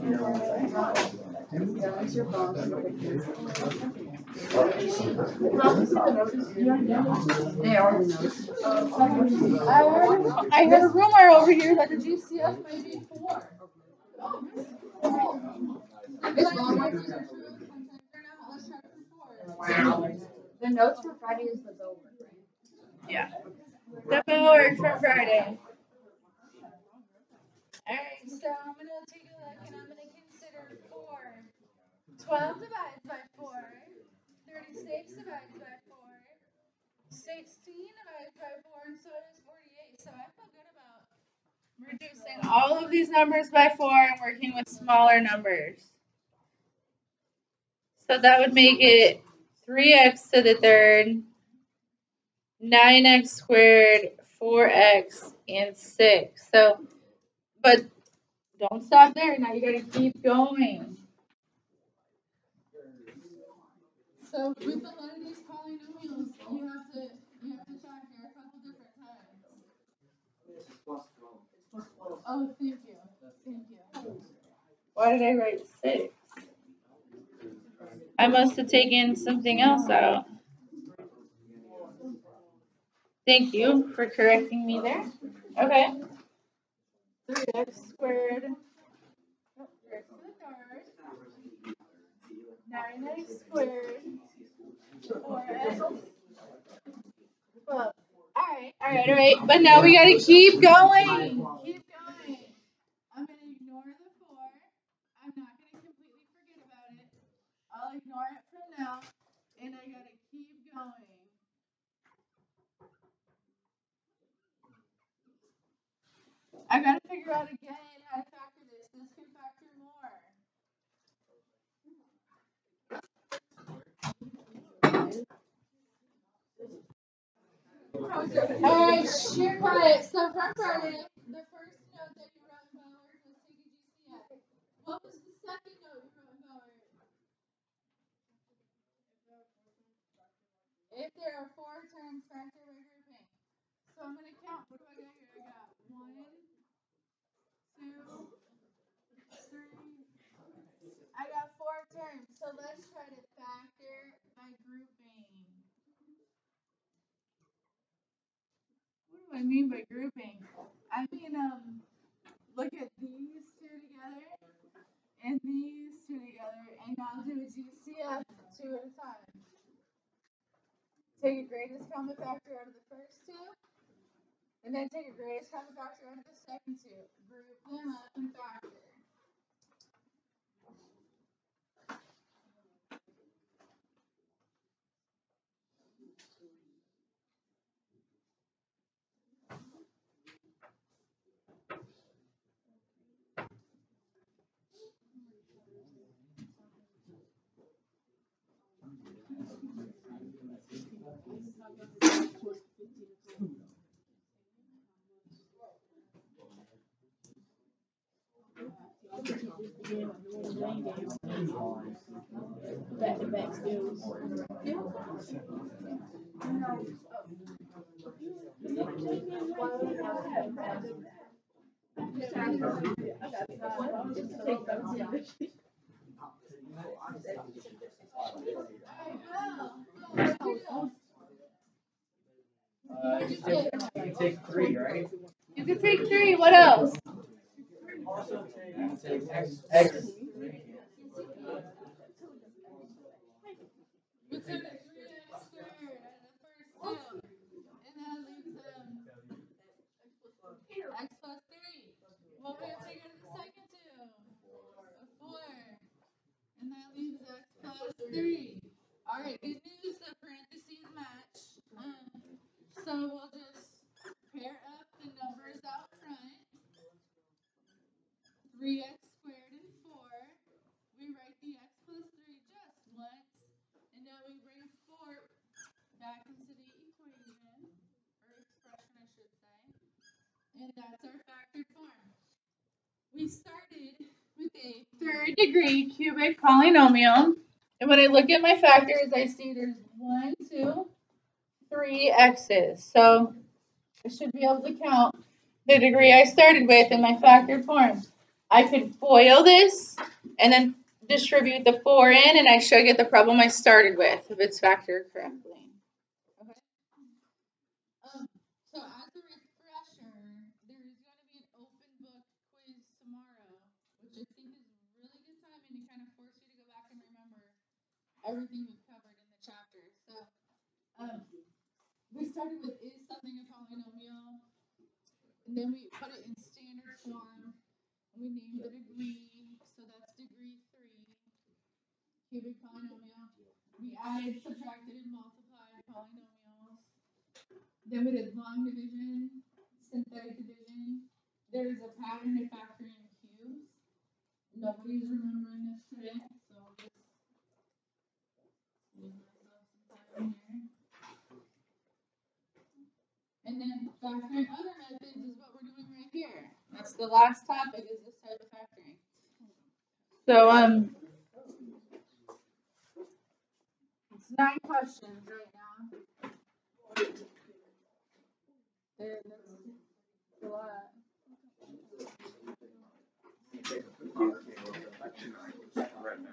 I heard a rumor over here that the GCF might be 4. The notes for Friday is the bill work, right? Yeah. The bill work for Friday. Alright, so I'm going to take a look and I'm going to consider 4. 12 divided by 4. 36 divided by 4. 16 divided by 4, and so does 48. So I feel good about reducing all of these numbers by 4 and working with smaller numbers. So that would make it 3x to the third, 9x squared, 4x, and 6. So, but don't stop there. Now you got to keep going. So with a lot of these polynomials, you have to factor a couple different times. Oh, thank you. Thank you. Why did I write 6? I must have taken something else out. Thank you for correcting me there. Okay. 3x squared. Oh, there's the third. 9x squared. 4x. Well, all right. But now we got to keep going. Keep going. I'm going to ignore the 4. I'm not going to completely forget about it. I'll ignore it for now. And I got to keep going. I got to figure out again how to factor this. This can factor more. Alright, you're quiet. So from Friday, the first note that you wrote in Bowers was taking GCF. What was the second note you wrote in Bowers? If there are 4 terms, factor by grouping. So I'm going to count. What do I got here? I got 1, 2, 3. I got 4 terms. So let's try to factor by grouping. What do I mean by grouping? I mean, look at these 2 together and these 2 together, and I'll do a GCF 2 at a time. Take a greatest common factor out of the first 2, and then take a greatest common factor out of the second 2. Group them up and factor. Back-to-back skills. You take 3, right? You can take 3. What else? Also take X. You took a 3x squared out of the first 2, and that leaves x plus 3. What will you take out of the second 2? A 4, and that leaves x plus 3. All right, good news. The parentheses match. So we'll just pair up the numbers out front. 3x squared and 4. We write the x plus 3 just once. And now we bring 4 back into the equation, or expression I should say. And that's our factored form. We started with a 3rd degree cubic polynomial. And when I look at my factors, I see there's 1, 2, 3 x's. So I should be able to count the degree I started with in my factored form. I could FOIL this and then distribute the 4 in, and I should get the problem I started with if it's factored correctly. Okay. So as a refresher, there is going to be an open book quiz tomorrow, which I think is really good timing to kind of force you to go back and remember everything we've covered in the chapter. So we started with is something a polynomial, and then we put it in standard form, and we named the degree, so that's degree 3, cubic polynomial. We added, subtracted, and multiplied polynomials. Then we did long division, synthetic division. There's a pattern to factoring cubes. Nobody's remembering this today, so I'll just leave myself some time here. And then factoring other methods is what we're doing right here. That's the last topic, is this type of factoring. So it's 9 questions right now. That's a lot.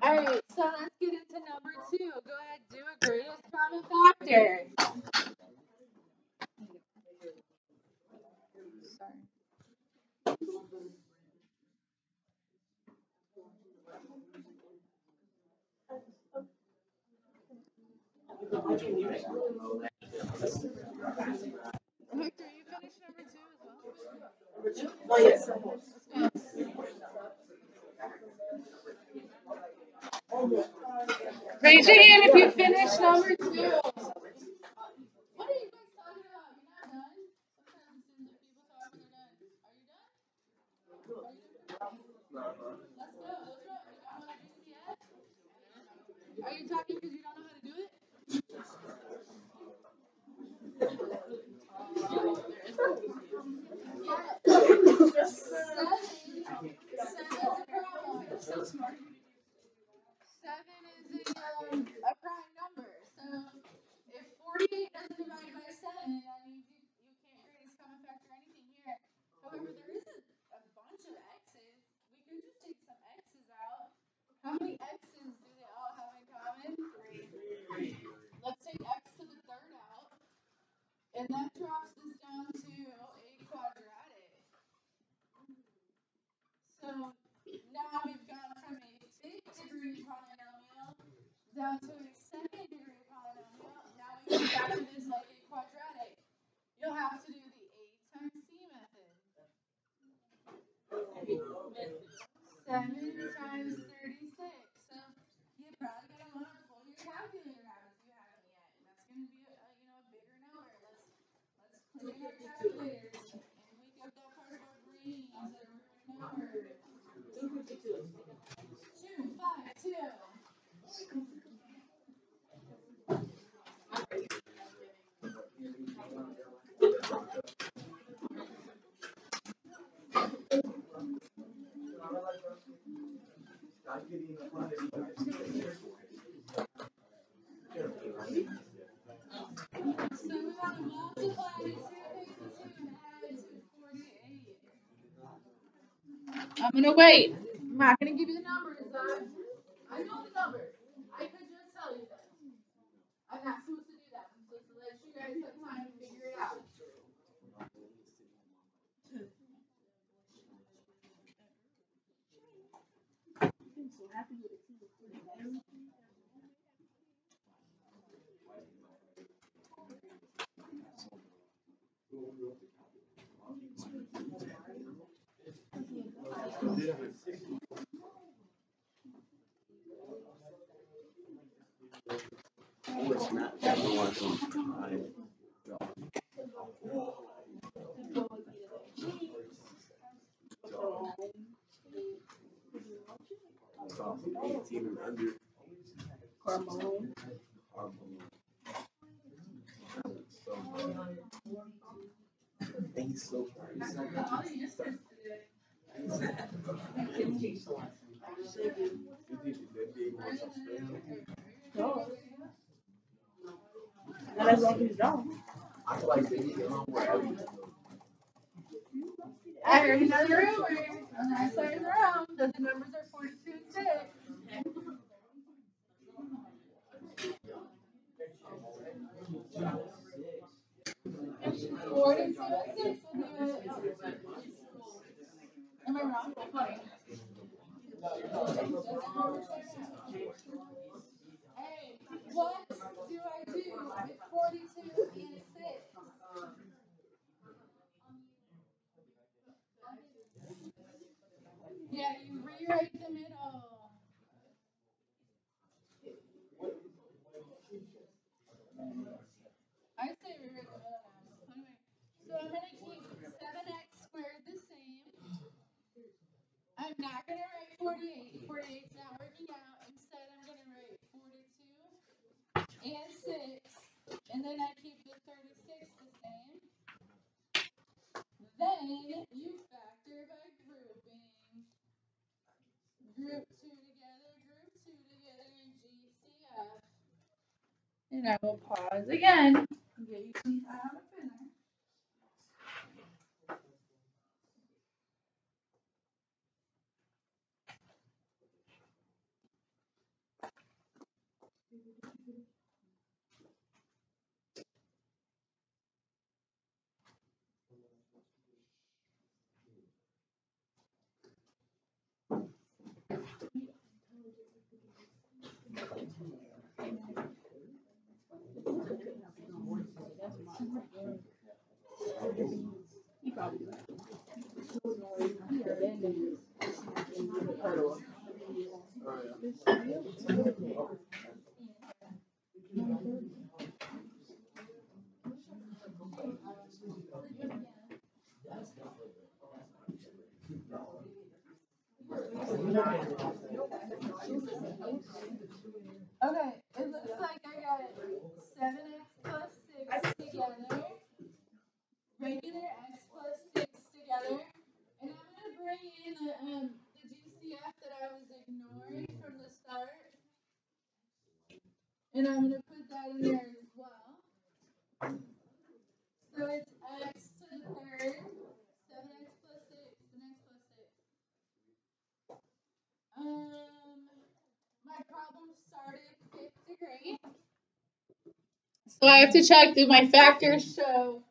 Alright, so let's get into number 2. Go ahead, do a greatest common factor. Sorry. Victor, you finished number 2 as well? Oh, yes. Raise your hand if you finished number 2. What are you guys talking about? You're not done? Sometimes it seems like people talk and they're done. Are you done? Let's go. You don't want to do this yet? Are you talking because you don't know how to do it? Seven is a prime number. So if 48 doesn't divide by 7, that means you can't greatest common factor anything here. However, there is a bunch of x's. We could just take some x's out. How many x's do they all have in common? 3. Let's take x to the 3rd out. And that drops this down to a quadratic. So now we've gone from a big degree polynomial down to a second degree polynomial. Now we can factor this like a quadratic. You'll have to do the a times c method. 7 times 36. So you're probably going to want to pull your calculator out if you haven't yet. And that's going to be a bigger number. Let's plug in our calculators and wake up that part of our brains that remember. 252. So we want to multiply 2 and add to 48. I'm going to wait. I'm not going to give you the numbers. I know the numbers. I could just tell you that. I'm not supposed to do that. I'm supposed to let you guys have time to figure it out. Not as long as you don't. I heard another rumor. On that side of the room, that the numbers are 42 and 6. 42 and 6 will do it. Am I wrong? Funny. Hey, what do I do with 42 and 6? Yeah, you rewrite the middle. I say rewrite the middle now. Anyway, so I'm going to keep 7x squared the same. I'm not going to write 48. 48's not working out. Instead, I'm going to write 42 and 6. And then I keep the 36 the same. Then you factor by grouping. Group 2 together, in GCF. And I will pause again and get you some time to finish. Okay, it looks like I got 7x plus 6 together, regular x plus 6 together, and I'm going to bring in the GCF that I was ignoring from the start, and I'm going to put that in there as well. So it's x to the third, 7x plus 6, and x plus 6. My problem started 5th degree. So I have to check, do my factors show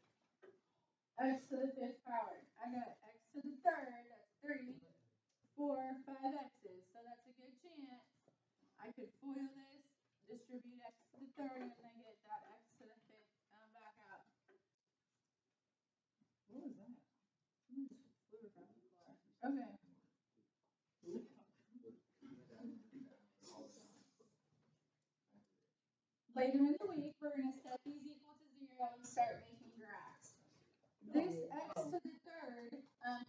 x to the 5th power? I got x to the third, that's 3, 4, 5 x's. So that's a good chance I could FOIL this, distribute x to the third, and then I get that x to the 5th back out. What was that? Okay. Later in the week, we're going to set these equal to 0 and start making graphs. This x to the third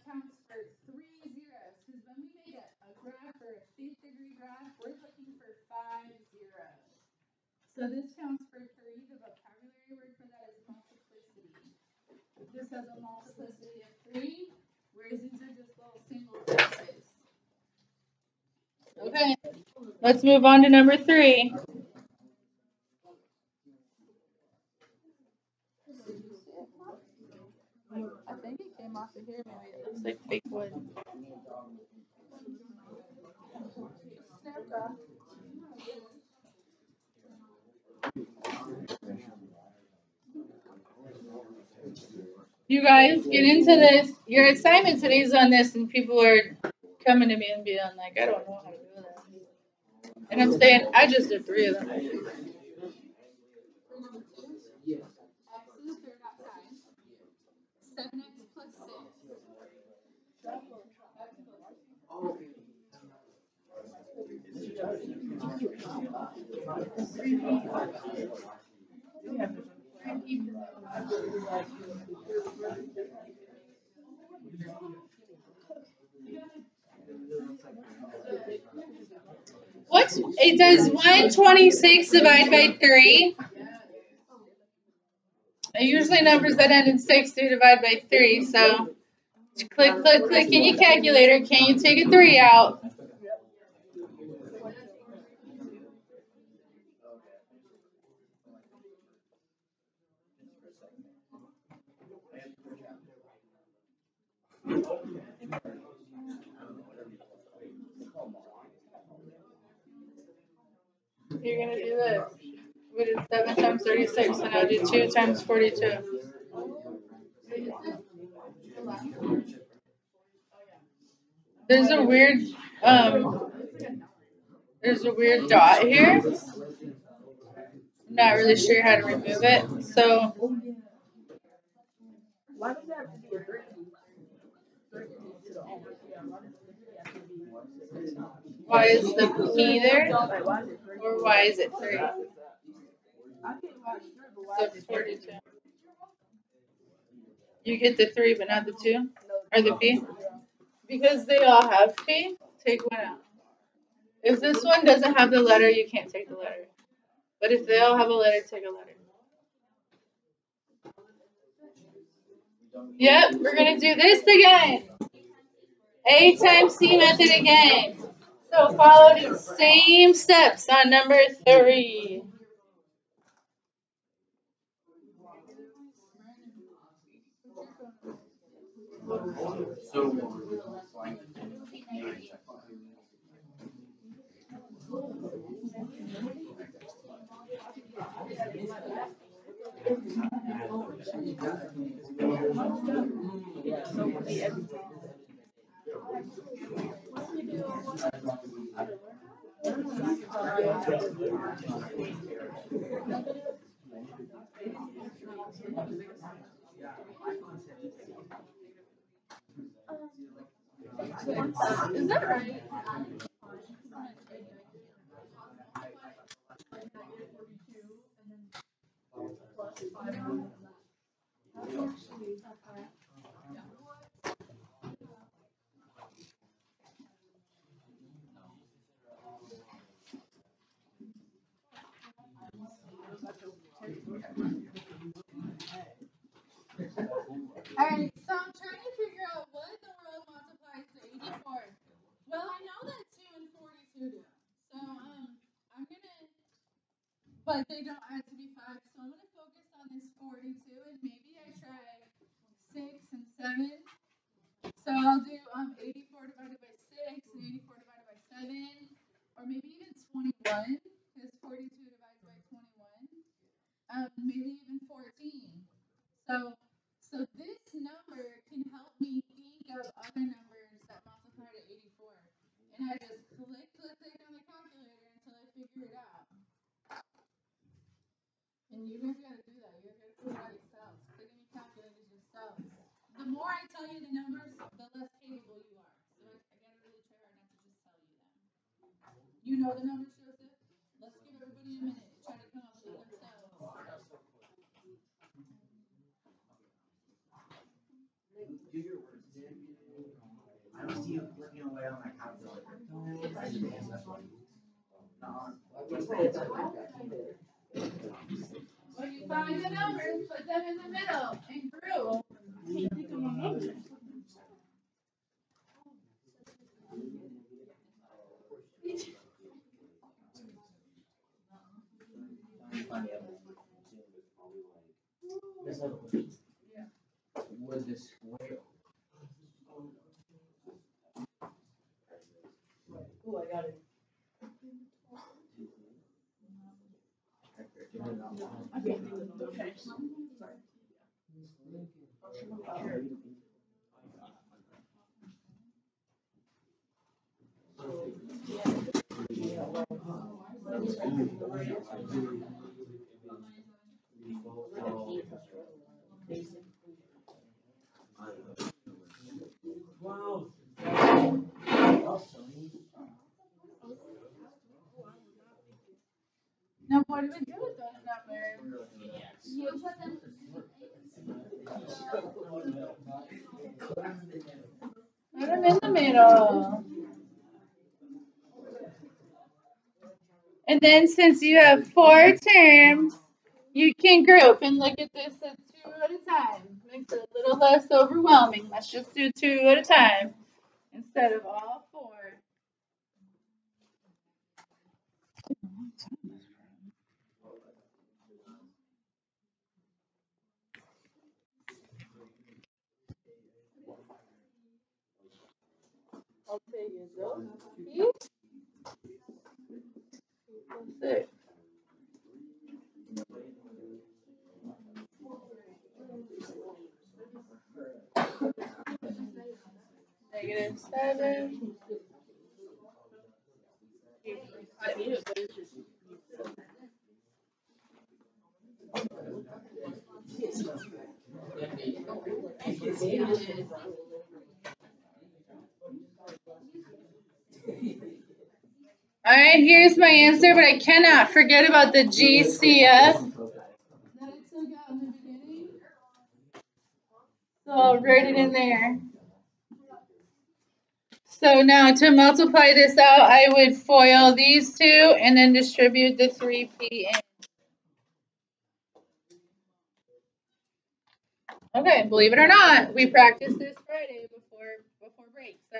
counts for 3 zeros, because when we make a graph or a 5th degree graph, we're looking for 5 zeros. So this counts for 3. The vocabulary word for that is multiplicity. This has a multiplicity of 3, whereas these are just little single x's. Okay, let's move on to number 3. I think it came off of here, maybe it looks like fake wood. You guys get into this. Your assignment today is on this, and people are coming to me and being like, I don't know how to do that. And I'm saying, I just did 3 of them. X is the third outside. 7x plus 6. It does 126 divided by 3. Usually numbers that end in 6 do divide by 3. So click, click, click in your calculator. Can you take a 3 out? You're gonna do this. We did 7 times 36, so now do 2 times 42. There's a weird dot here. I'm not really sure how to remove it. So Why does that have to be a 3? why is the P there? Like, why is it 3? Or why is it 3? I get why it's 3, but why So is it's it 3? 42. You get the 3 but not the 2? Or the P? Because they all have P, take one out. If this one doesn't have the letter, you can't take the letter. But if they all have a letter, take a letter. Yep, we're going to do this again. A times C method again. So follow the same steps on number 3. Is that right? Alright, so I'm trying to figure out what in the world multiplies to 84. Well, I know that 2 and 42 do. So, I'm gonna, but they don't add to be 5. So I'm gonna focus on this 42 and maybe I try 6 and 7. So I'll do 84 divided by 6 and 84 divided by 7. Or maybe even 21, because 42 divides by 21. Maybe even 14. So this number can help me think of other numbers that multiply to 84. And I just click on the calculator until I figure it out. And you guys got to do that. You guys got to figure it out yourselves. Clicking your calculators yourselves. The more I tell you the numbers, the less capable you are. So I got to really try hard not to just tell you them. You know the numbers, Joseph? Let's give everybody a minute to try to come up with it themselves. I don't see you flicking away on my calculator. When you find the numbers, put them in the middle and group. Was the square? Oh, I got it. Okay. Sorry. Wow. Now, what do we do with those numbers? You put them. Put them in the middle. And then, since you have 4 terms, you can group and look at this at 2 at a time. Makes it a little less overwhelming. Let's just do 2 at a time instead of all 4. I'll take it, though. 6. 7. I need it, but it's just. All right, here's my answer, but I cannot forget about the GCF that I took out in the beginning. So I'll write it in there. So now to multiply this out, I would FOIL these two and then distribute the 3P in. Okay, believe it or not, we practiced this Friday before break. So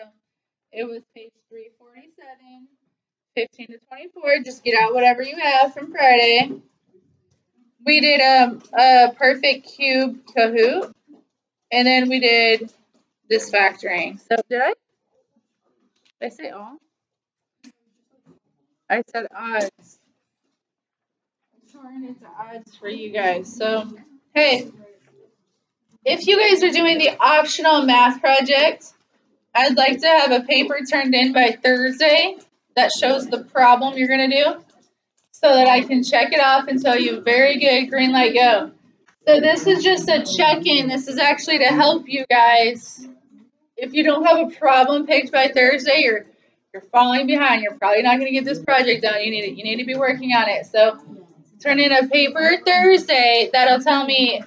it was page 347, 15 to 24. Just get out whatever you have from Friday. We did a perfect cube Kahoot, and then we did this factoring. So did I say all? I said odds. Turn into odds for you guys. So hey, if you guys are doing the optional math project, I'd like to have a paper turned in by Thursday that shows the problem you're going to do so that I can check it off and tell you very good, green light, go. So this is just a check-in. This is actually to help you guys. If you don't have a problem picked by Thursday, you're falling behind. You're probably not going to get this project done. You need to be working on it. So turn in a paper Thursday that'll tell me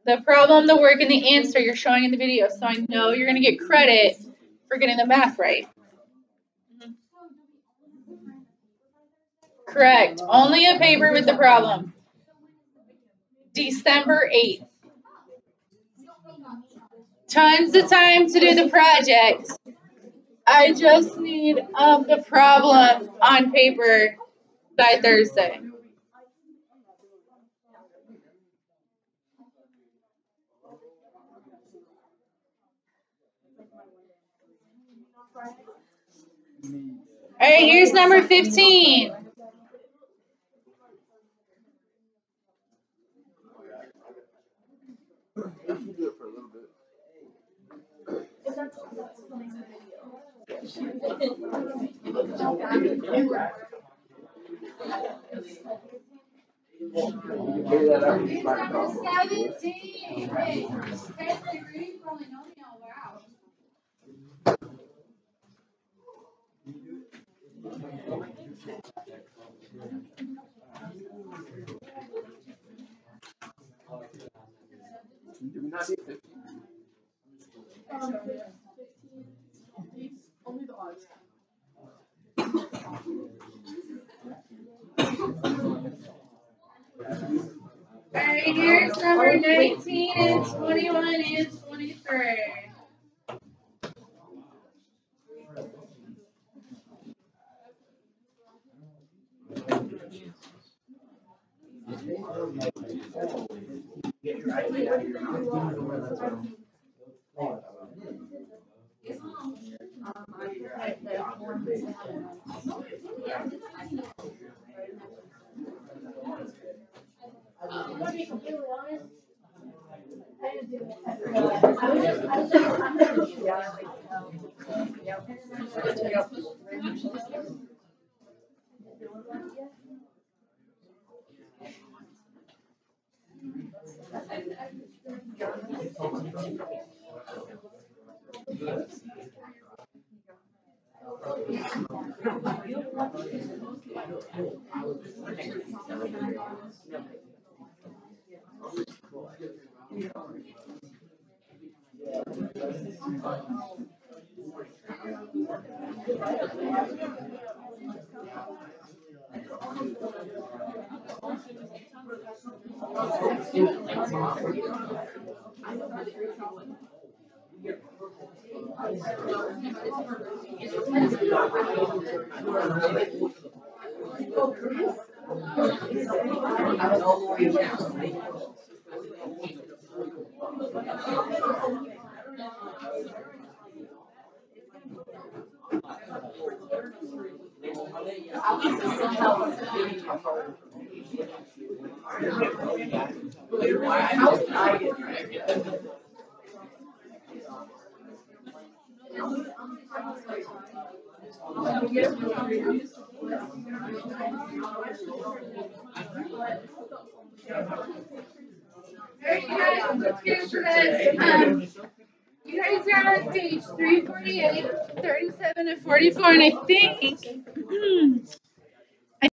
the problem, the work, and the answer you're showing in the video. So I know you're going to get credit for getting the math right. Correct. Only a paper with the problem. December 8th. Tons of time to do the project. I just need the problem on paper by Thursday. All right, here's number 15. Alright, here's number 19 and 21 and 23. Alright, guys, let's get into this. You guys are on page 348, 37, and 44, and I think